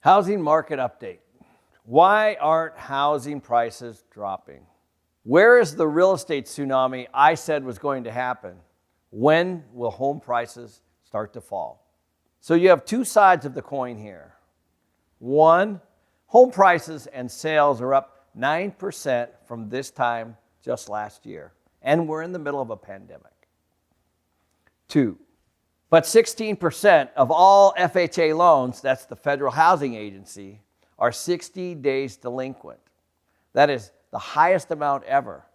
Housing market update. Why aren't housing prices dropping? Where is the real estate tsunami I said was going to happen? When will home prices start to fall? So you have two sides of the coin here. One, home prices and sales are up 9% from this time just last year, and we're in the middle of a pandemic. Two, but 16% of all FHA loans, that's the Federal Housing Agency, are 60 days delinquent. That is the highest amount ever.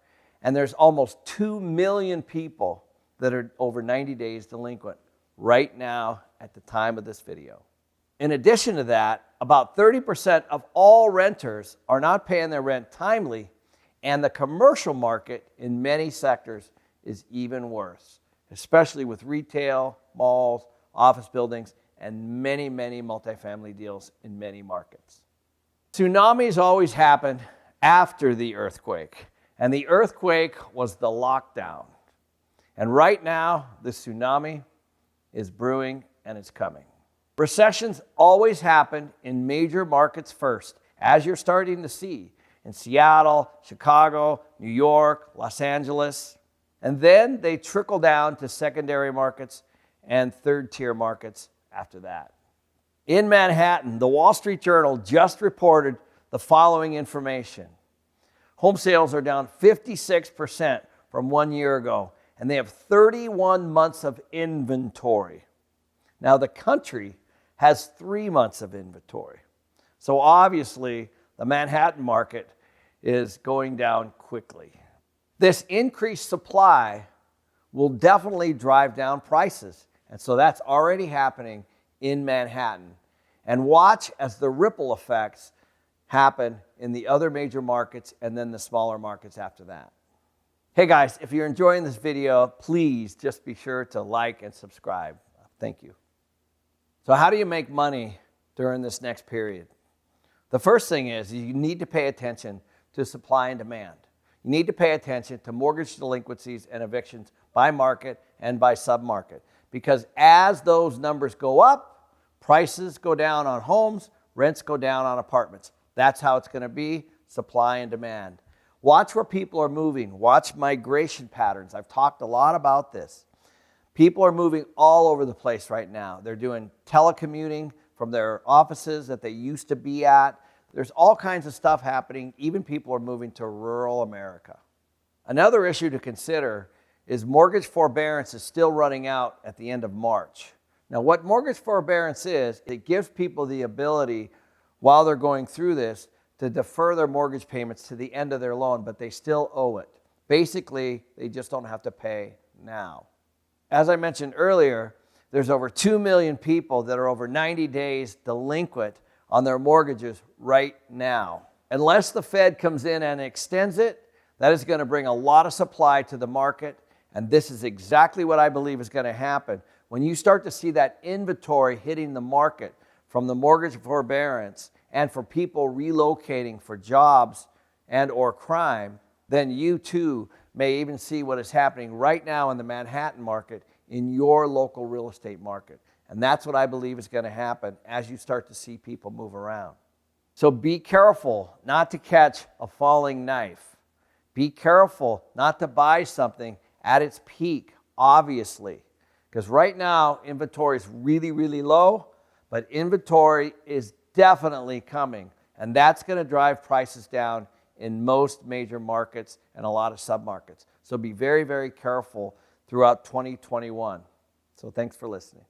And there's almost 2 million people that are over 90 days delinquent right now at the time of this video. In addition to that, about 30% of all renters are not paying their rent timely, and the commercial market in many sectors is even worse, especially with retail, malls, office buildings, and many, many multifamily deals in many markets. Tsunamis always happen after the earthquake, and the earthquake was the lockdown. And right now, the tsunami is brewing and it's coming. Recessions always happen in major markets first, as you're starting to see in Seattle, Chicago, New York, Los Angeles. And then they trickle down to secondary markets and third-tier markets after that. In Manhattan, the Wall Street Journal just reported the following information. Home sales are down 56% from 1 year ago, and they have 31 months of inventory. Now, the country has 3 months of inventory. So obviously, the Manhattan market is going down quickly. This increased supply will definitely drive down prices. And so that's already happening in Manhattan. And watch as the ripple effects happen in the other major markets and then the smaller markets after that. Hey guys, if you're enjoying this video, please just be sure to like and subscribe. Thank you. So how do you make money during this next period? The first thing is you need to pay attention to supply and demand. You need to pay attention to mortgage delinquencies and evictions by market and by submarket. Because as those numbers go up, prices go down on homes, rents go down on apartments. That's how it's going to be, supply and demand. Watch where people are moving. Watch migration patterns. I've talked a lot about this. People are moving all over the place right now. They're doing telecommuting from their offices that they used to be at. There's all kinds of stuff happening. Even people are moving to rural America. Another issue to consider is mortgage forbearance is still running out at the end of March. Now, what mortgage forbearance is, it gives people the ability, while they're going through this, to defer their mortgage payments to the end of their loan, but they still owe it. Basically, they just don't have to pay now. As I mentioned earlier, there's over 2 million people that are over 90 days delinquent on their mortgages right now. Unless the Fed comes in and extends it, that is going to bring a lot of supply to the market, and this is exactly what I believe is going to happen. When you start to see that inventory hitting the market from the mortgage forbearance and for people relocating for jobs and or crime, then you too may even see what is happening right now in the Manhattan market in your local real estate market. And that's what I believe is going to happen as you start to see people move around. So be careful not to catch a falling knife. Be careful not to buy something at its peak, obviously. Because right now, inventory is really, really low, but inventory is definitely coming. And that's going to drive prices down in most major markets and a lot of submarkets. So be very, very careful throughout 2021. So thanks for listening.